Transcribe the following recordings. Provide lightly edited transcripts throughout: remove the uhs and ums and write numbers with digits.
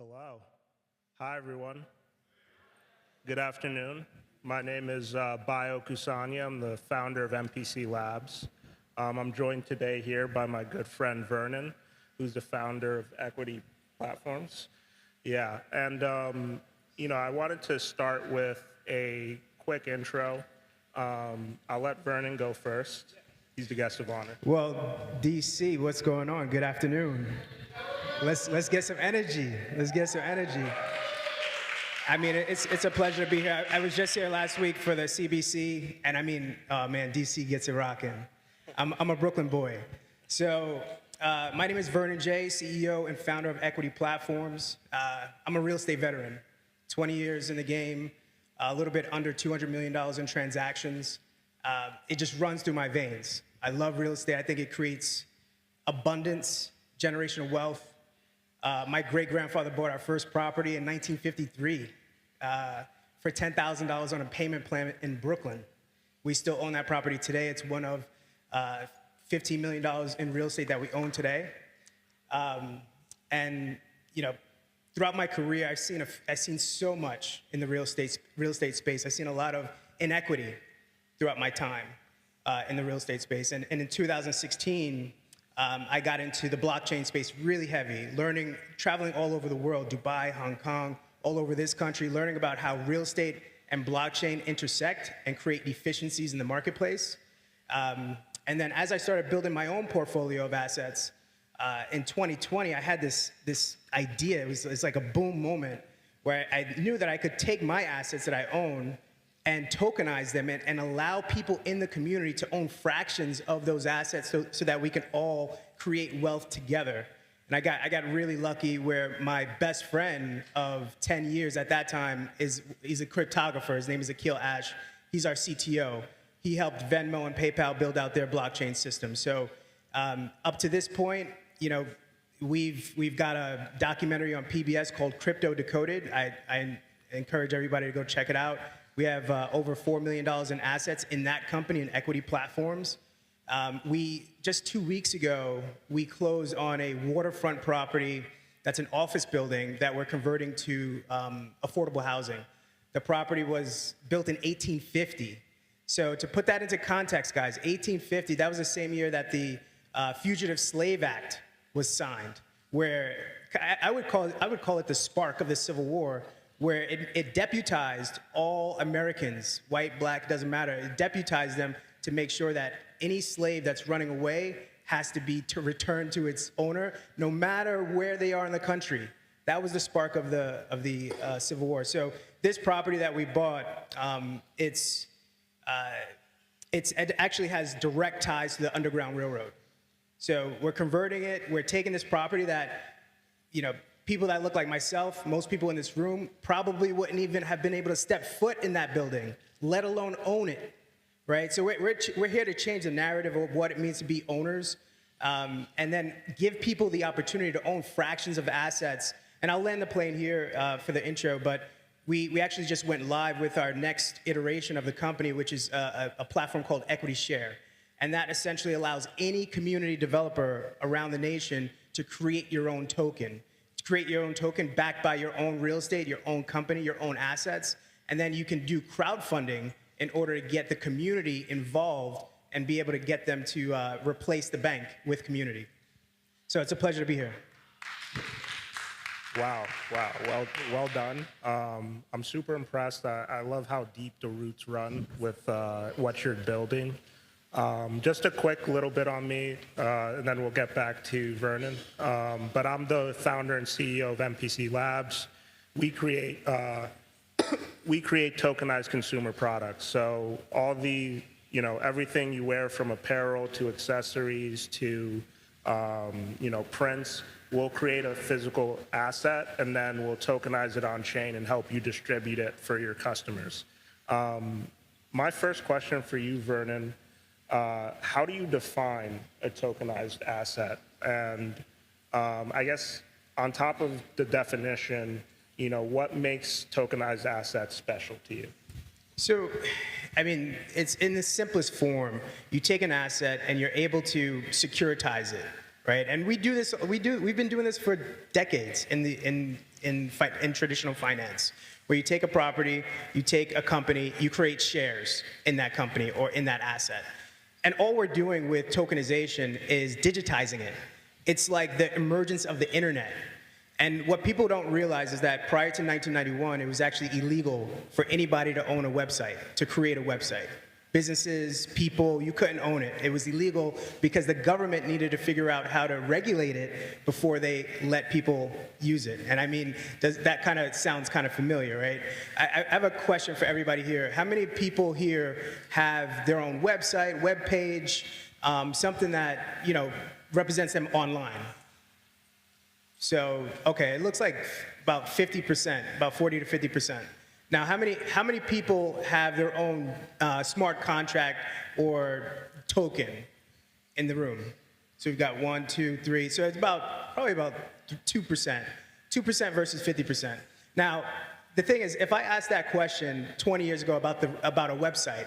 Hello. Hi, everyone. Good afternoon. My name is Bayo Kusanya. I'm the founder of MPC Labs. I'm joined today here by my good friend Vernon, who's the founder of Equity Platforms. Yeah, and I wanted to start with a quick intro. I'll let Vernon go first. He's the guest of honor. Well, DC, what's going on? Good afternoon. Let's get some energy. Let's get some energy. I mean, it's a pleasure to be here. I was just here last week for the CBC, and I mean, oh man, DC gets it rocking. I'm a Brooklyn boy. So my name is Vernon J, CEO and founder of Equity Platforms. I'm a real estate veteran, 20 years in the game, a little bit under $200 million in transactions. It just runs through my veins. I love real estate. I think it creates abundance, generational wealth. My great-grandfather bought our first property in 1953 for $10,000 on a payment plan in Brooklyn. We still own that property today. It's one of $15 million in real estate that we own today. And throughout my career, I've seen so much in the real estate space. I've seen a lot of inequity throughout my time in the real estate space. And in 2016, I got into the blockchain space really heavy, traveling all over the world, Dubai, Hong Kong, all over this country, learning about how real estate and blockchain intersect and create efficiencies in the marketplace. And then as I started building my own portfolio of assets, in 2020, I had this idea. It was like a boom moment where I knew that I could take my assets that I own and tokenize them and allow people in the community to own fractions of those assets so that we can all create wealth together. And I got really lucky where my best friend of 10 years at that time he's a cryptographer. His name is Akil Ash. He's our CTO. He helped Venmo and PayPal build out their blockchain system. So up to this point, we've got a documentary on PBS called Crypto Decoded. I encourage everybody to go check it out. We have over $4 million in assets in that company and Equity Platforms. Just 2 weeks ago, we closed on a waterfront property that's an office building that we're converting to affordable housing. The property was built in 1850. So to put that into context, guys, 1850, that was the same year that the Fugitive Slave Act was signed, where I would call it the spark of the Civil War, where it deputized all Americans, white, black, doesn't matter. It deputized them to make sure that any slave that's running away has to be returned to its owner, no matter where they are in the country. That was the spark of the Civil War. So this property that we bought, it actually has direct ties to the Underground Railroad. So we're converting it. We're taking this property that, people that look like myself, most people in this room, probably wouldn't even have been able to step foot in that building, let alone own it, right? So we're here to change the narrative of what it means to be owners, and then give people the opportunity to own fractions of assets. And I'll land the plane here for the intro, but we actually just went live with our next iteration of the company, which is a platform called Equity Share. And that essentially allows any community developer around the nation to create your own token. Create your own token backed by your own real estate, your own company, your own assets, and then you can do crowdfunding in order to get the community involved and be able to get them to replace the bank with community. So it's a pleasure to be here. Wow, well done. I'm super impressed. I love how deep the roots run with what you're building. Just a quick little bit on me, and then we'll get back to Vernon. But I'm the founder and CEO of MPC Labs. We create tokenized consumer products. So all the, everything you wear from apparel to accessories to, prints, we'll create a physical asset and then we'll tokenize it on chain and help you distribute it for your customers. My first question for you, Vernon, how do you define a tokenized asset? And I guess on top of the definition, what makes tokenized assets special to you? So, I mean, it's in the simplest form. You take an asset and you're able to securitize it, right? And we've been doing this for decades in traditional finance, where you take a property, you take a company, you create shares in that company or in that asset. And all we're doing with tokenization is digitizing it. It's like the emergence of the internet. And what people don't realize is that prior to 1991, it was actually illegal for anybody to own a website, to create a website. Businesses, people, you couldn't own it. It was illegal because the government needed to figure out how to regulate it before they let people use it. And I mean, that kind of sounds kind of familiar, right? I have a question for everybody here. How many people here have their own website, web page, something that, represents them online? So, okay, it looks like about 50%, about 40 to 50%. Now, how many people have their own smart contract or token in the room? So we've got 1, 2, 3. So it's probably about 2%. 2% versus 50%. Now, the thing is, if I asked that question 20 years ago about a website,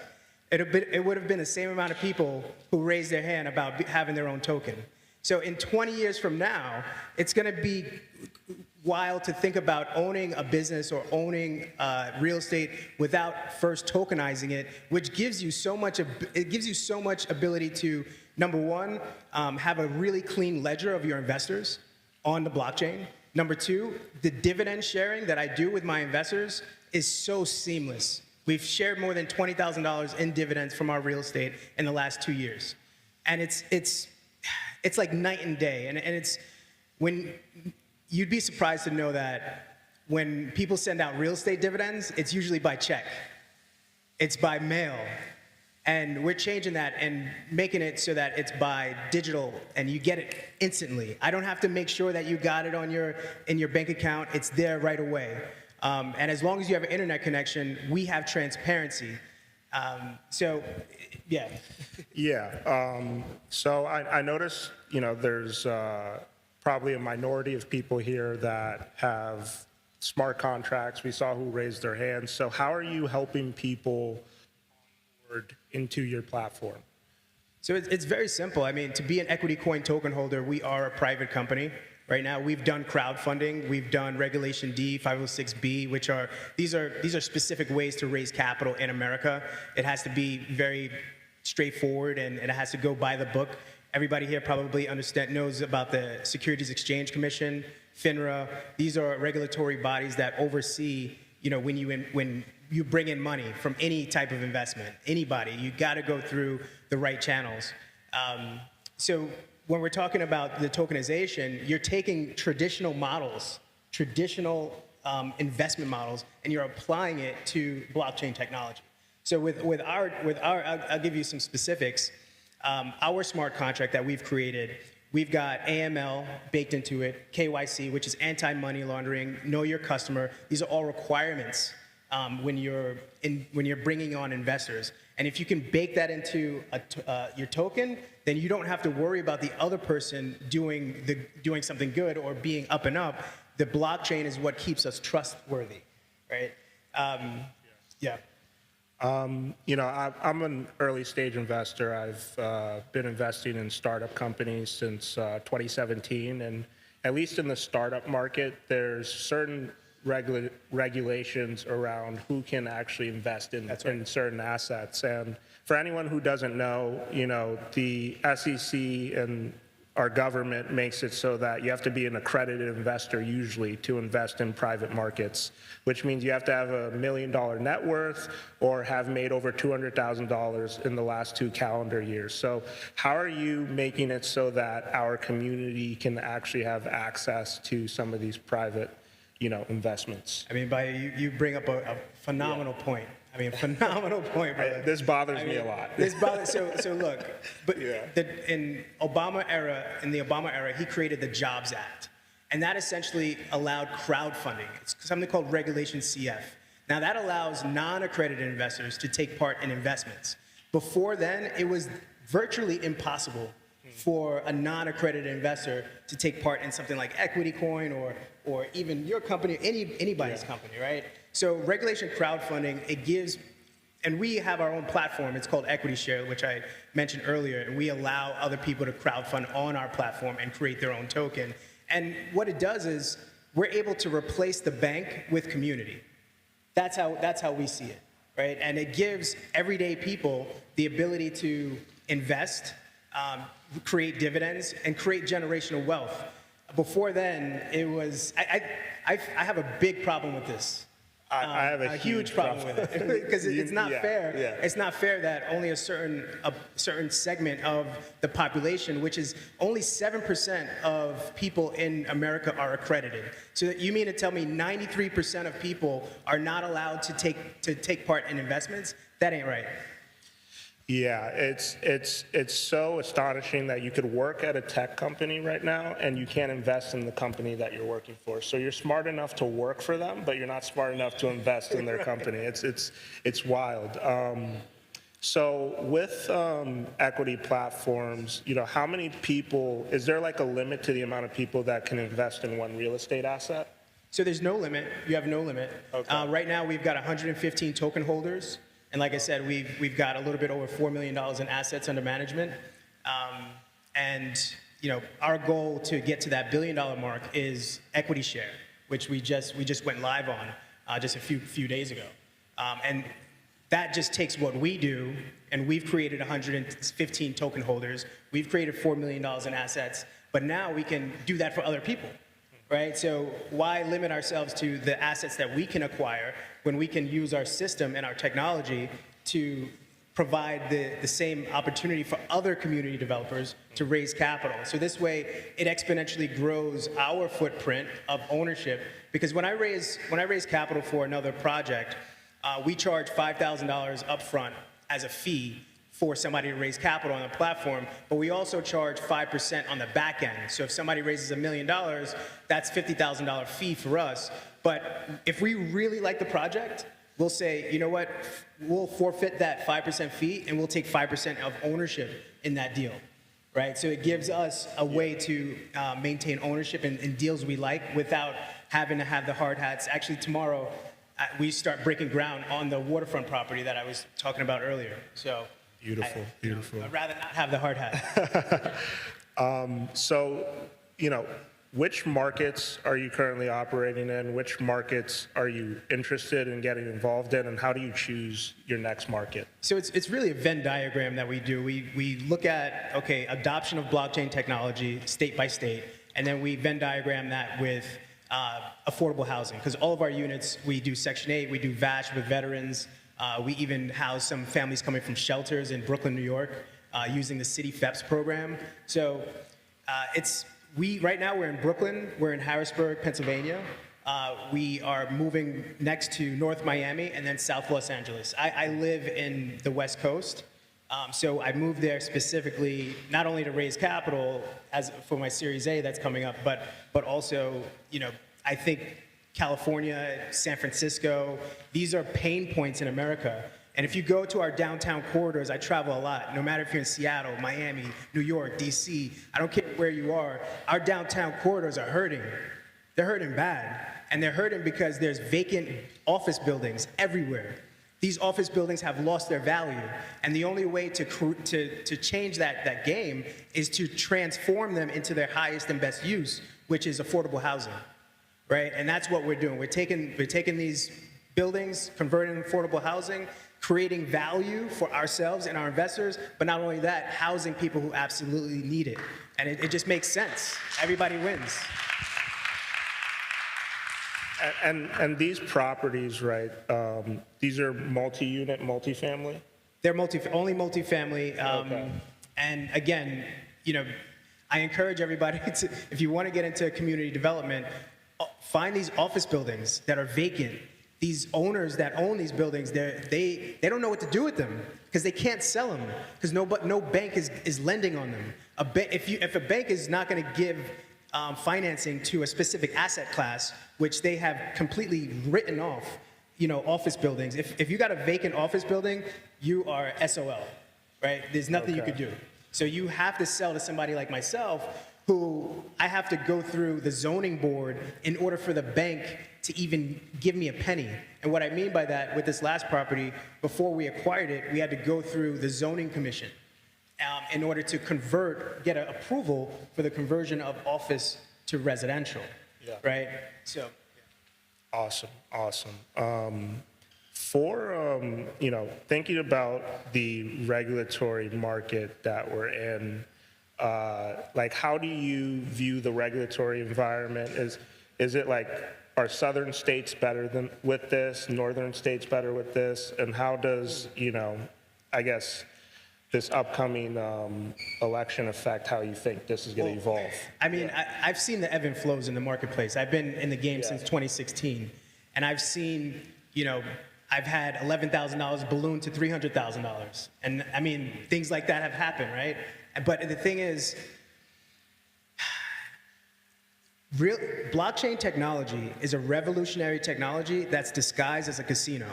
it would have been the same amount of people who raised their hand about having their own token. So in 20 years from now, it's going to be wild to think about owning a business or owning real estate without first tokenizing it, which gives you so much ability to, number one, have a really clean ledger of your investors on the blockchain. Number two, the dividend sharing that I do with my investors is so seamless. We've shared more than $20,000 in dividends from our real estate in the last 2 years. And it's like night and day. And it's when you'd be surprised to know that when people send out real estate dividends, it's usually by check. It's by mail. And we're changing that and making it so that it's by digital and you get it instantly. I don't have to make sure that you got it in your bank account. It's there right away. And as long as you have an internet connection, we have transparency. So, yeah. Yeah. So I noticed, there's probably a minority of people here that have smart contracts. We saw who raised their hands. So how are you helping people onboard into your platform? So it's very simple. I mean, to be an equity coin token holder, we are a private company. Right now, we've done crowdfunding, we've done Regulation D, 506B, these are specific ways to raise capital in America. It has to be very straightforward and it has to go by the book. Everybody here probably knows about the Securities Exchange Commission, FINRA. These are regulatory bodies that oversee, when you bring in money from any type of investment, anybody, you got to go through the right channels. So when we're talking about the tokenization, you're taking traditional models, investment models, and you're applying it to blockchain technology. So with our, I'll give you some specifics. Our smart contract that we've created, we've got AML baked into it, KYC, which is anti-money laundering, know your customer. These are all requirements when you're bringing on investors. And if you can bake that into your token, then you don't have to worry about the other person doing something good or being up and up. The blockchain is what keeps us trustworthy, right? Yeah. I'm an early stage investor. I've been investing in startup companies since 2017, and at least in the startup market, there's certain regulations around who can actually invest in certain assets. And for anyone who doesn't know, the SEC and our government makes it so that you have to be an accredited investor usually to invest in private markets, which means you have to have $1 million net worth or have made over $200,000 in the last 2 calendar years. So how are you making it so that our community can actually have access to some of these private investments? I mean, you bring up a phenomenal point. I mean, phenomenal point, brother. This bothers me a lot. So look, but in the Obama era, he created the Jobs Act, and that essentially allowed crowdfunding. It's something called Regulation CF. Now that allows non-accredited investors to take part in investments. Before then, it was virtually impossible for a non-accredited investor to take part in something like equity coin or even your company, anybody's company, right? So regulation crowdfunding, and we have our own platform. It's called Equity Share, which I mentioned earlier, and we allow other people to crowdfund on our platform and create their own token. And what it does is we're able to replace the bank with community. That's how we see it, right? And it gives everyday people the ability to invest, create dividends, and create generational wealth. Before then, it was, I have a big problem with this. I have a huge problem with it because it's not fair. Yeah. It's not fair that only a certain segment of the population, which is only 7% of people in America, are accredited. So you mean to tell me 93% of people are not allowed to take part in investments? That ain't right. Yeah, it's so astonishing that you could work at a tech company right now and you can't invest in the company that you're working for. So you're smart enough to work for them, but you're not smart enough to invest in their company. It's wild. So with equity platforms, how many people, is there like a limit to the amount of people that can invest in one real estate asset? So there's no limit. You have no limit. Okay. Right now we've got 115 token holders. And like I said, we've got a little bit over $4 million in assets under management. And our goal to get to that $1 billion mark is Equity Share, which we just went live on just a few days ago. And that just takes what we do, and we've created 115 token holders. We've created $4 million in assets, but now we can do that for other people. Right? So why limit ourselves to the assets that we can acquire when we can use our system and our technology to provide the same opportunity for other community developers to raise capital? So this way, it exponentially grows our footprint of ownership. Because when I raise capital for another project, we charge $5,000 upfront as a fee for somebody to raise capital on the platform, but we also charge 5% on the back end. So if somebody raises $1 million, that's $50,000 fee for us. But if we really like the project, we'll say, you know what, we'll forfeit that 5% fee and we'll take 5% of ownership in that deal, right? So it gives us a way to maintain ownership in deals we like without having to have the hard hats. Actually, tomorrow, we start breaking ground on the waterfront property that I was talking about earlier. So. Beautiful. I'd rather not have the hard hat. So, which markets are you currently operating in? Which markets are you interested in getting involved in? And how do you choose your next market? So it's really a Venn diagram that we do. We look at, adoption of blockchain technology state by state, and then we Venn diagram that with affordable housing. Because all of our units, we do Section 8, we do VASH with veterans. We even house some families coming from shelters in Brooklyn, New York, using the City FEPS program. So right now we're in Brooklyn, we're in Harrisburg, Pennsylvania. We are moving next to North Miami and then South Los Angeles. I live in the West Coast, so I moved there specifically not only to raise capital for my Series A that's coming up, but also, I think California, San Francisco, these are pain points in America. And if you go to our downtown corridors, I travel a lot, no matter if you're in Seattle, Miami, New York, DC, I don't care where you are, our downtown corridors are hurting. They're hurting bad. And they're hurting because there's vacant office buildings everywhere. These office buildings have lost their value. And the only way to change that game is to transform them into their highest and best use, which is affordable housing. Right, and that's what we're doing. We're taking these buildings, converting them to affordable housing, creating value for ourselves and our investors, but not only that, housing people who absolutely need it. And it just makes sense. Everybody wins. And these properties, right, these are multi-unit, multifamily? They're only multifamily. Okay. And again, I encourage everybody to, if you want to get into community development, find these office buildings that are vacant. These owners that own these buildings, they don't know what to do with them because they can't sell them because no bank is lending on them. If a bank is not going to give financing to a specific asset class, which they have completely written off, office buildings. If you got a vacant office building, you are SOL, right? There's nothing you could do. So you have to sell to somebody like myself, who I have to go through the zoning board in order for the bank to even give me a penny. And what I mean by that, with this last property, before we acquired it, we had to go through the zoning commission in order to get an approval for the conversion of office to residential, right? So, Awesome, awesome. Thinking about the regulatory market that we're in, like, how do you view the regulatory environment? Is it like, are southern states better than with this, northern states better with this, and how does, I guess, this upcoming election affect how you think this is going to evolve? I mean, I've seen the ebb and flows in the marketplace. I've been in the game since 2016, and I've seen, I've had $11,000 balloon to $300,000. And I mean, things like that have happened, right? But the thing is, blockchain technology is a revolutionary technology that's disguised as a casino.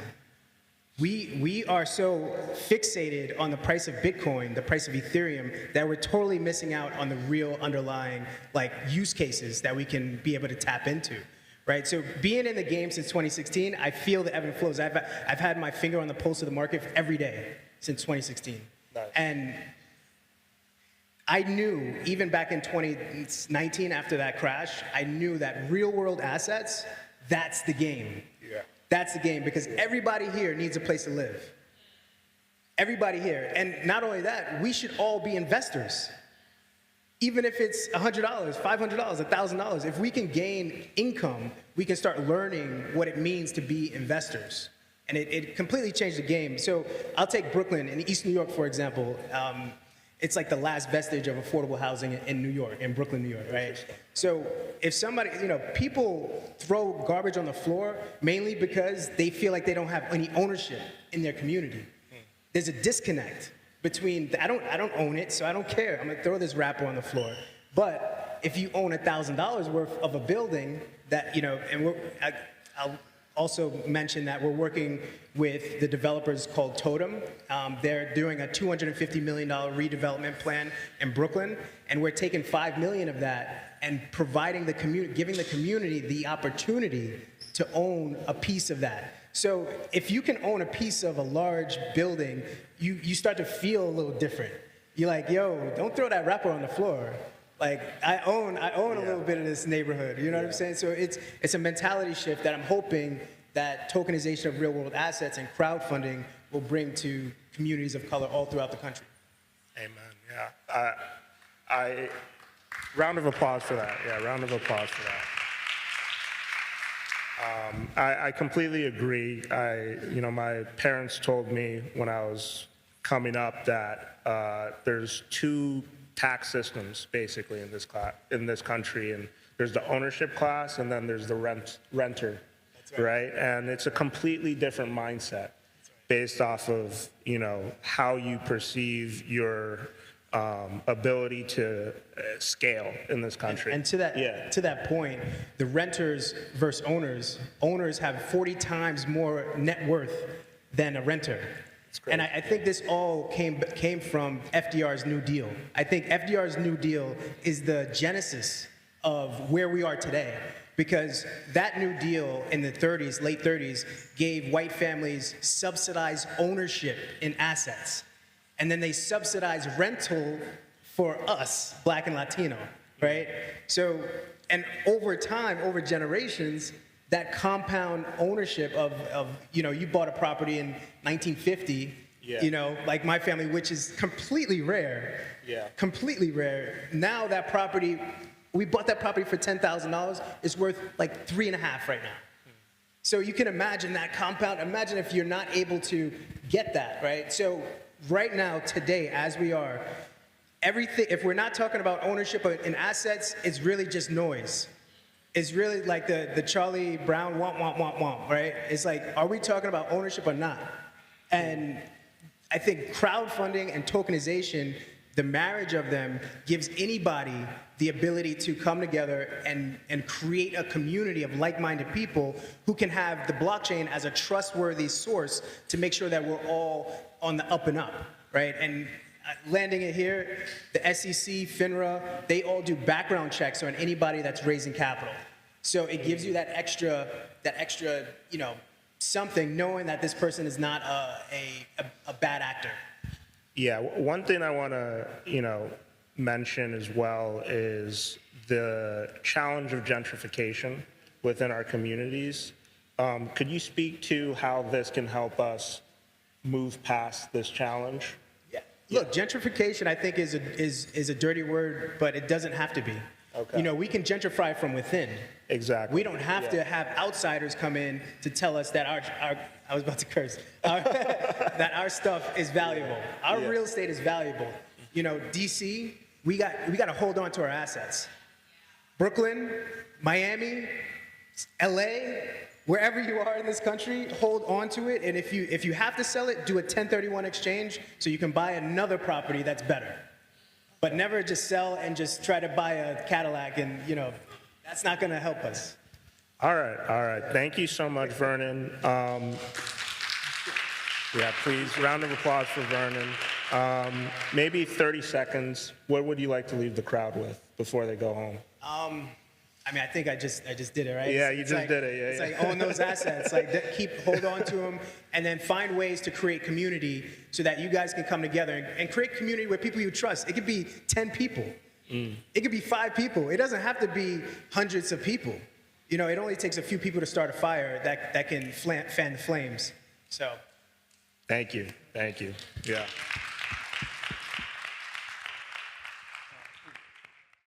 We are so fixated on the price of Bitcoin, the price of Ethereum, that we're totally missing out on the real underlying use cases that we can be able to tap into, right? So being in the game since 2016, I feel the ebb and flows. I've had my finger on the pulse of the market every day since 2016. Nice. And I knew, even back in 2019 after that crash, I knew that real world assets, that's the game. That's the game, because everybody here needs a place to live. Everybody here. And not only that, we should all be investors. Even if it's $100, $500, $1,000, if we can gain income, we can start learning what it means to be investors. And it completely changed the game. So I'll take Brooklyn in East New York, for example. It's like the last vestige of affordable housing in New York, in Brooklyn, New York, right? So if somebody, people throw garbage on the floor mainly because they feel like they don't have any ownership in their community. There's a disconnect between, I don't own it, so I don't care. I'm gonna throw this wrapper on the floor. But if you own $1,000 worth of a building that, and I'll also mention that we're working with the developers called Totem. They're doing a $250 million redevelopment plan in Brooklyn, and we're taking $5 million of that and providing giving the community the opportunity to own a piece of that. So if you can own a piece of a large building, you start to feel a little different. You're like, yo, don't throw that wrapper on the floor. Like, I own a little bit of this neighborhood, you know what I'm saying? So it's a mentality shift that I'm hoping that tokenization of real world assets and crowdfunding will bring to communities of color all throughout the country. Amen, yeah. Round of applause for that. Yeah, round of applause for that. I completely agree. My parents told me when I was coming up that there's two tax systems basically in this country, and there's the ownership class and then there's the renter, right? And it's a completely different mindset based off of how you perceive your ability to scale in this country. And to that point, the renters versus owners have 40 times more net worth than a renter. And I think this all came from FDR's New Deal. I think FDR's New Deal is the genesis of where we are today, because that New Deal in the 30s, late 30s, gave white families subsidized ownership in assets. And then they subsidized rental for us, Black and Latino, right? So, and over time, over generations, that compound ownership of you bought a property in 1950, like my family, which is completely rare. Yeah. Completely rare. Now that property, we bought that property for $10,000. It's worth like 3.5 right now. So you can imagine that compound. Imagine if you're not able to get that, right? So right now, today, as we are, everything, if we're not talking about ownership in assets, it's really just noise. It's really like the Charlie Brown womp, womp, womp, womp, right? It's like, are we talking about ownership or not? And I think crowdfunding and tokenization, the marriage of them gives anybody the ability to come together and create a community of like-minded people who can have the blockchain as a trustworthy source to make sure that we're all on the up and up, right? And landing it here, the SEC, FINRA, they all do background checks on anybody that's raising capital. So it gives you that extra, something, knowing that this person is not a bad actor. Yeah, one thing I want to, mention as well is the challenge of gentrification within our communities. Could you speak to how this can help us move past this challenge? Yeah. Look, gentrification, I think, is a dirty word, but it doesn't have to be. Okay. We can gentrify from within. Exactly. We don't have to have outsiders come in to tell us that our I was about to curse, that our stuff is valuable. Our real estate is valuable. DC, we got to hold on to our assets. Brooklyn, Miami, LA, wherever you are in this country, hold on to it. And if you have to sell it, do a 1031 exchange so you can buy another property that's better. But never just sell and just try to buy a Cadillac, and that's not going to help us. All right. Thank you so much, Vernon. Please, round of applause for Vernon. Maybe 30 seconds. What would you like to leave the crowd with before they go home? I think I just did it, right? Yeah, you just did it. It's like own those assets, hold on to them, and then find ways to create community so that you guys can come together and create community with people you trust. It could be 10 people. It could be 5 people. It doesn't have to be hundreds of people. It only takes a few people to start a fire that can fan the flames. So. Thank you. Yeah.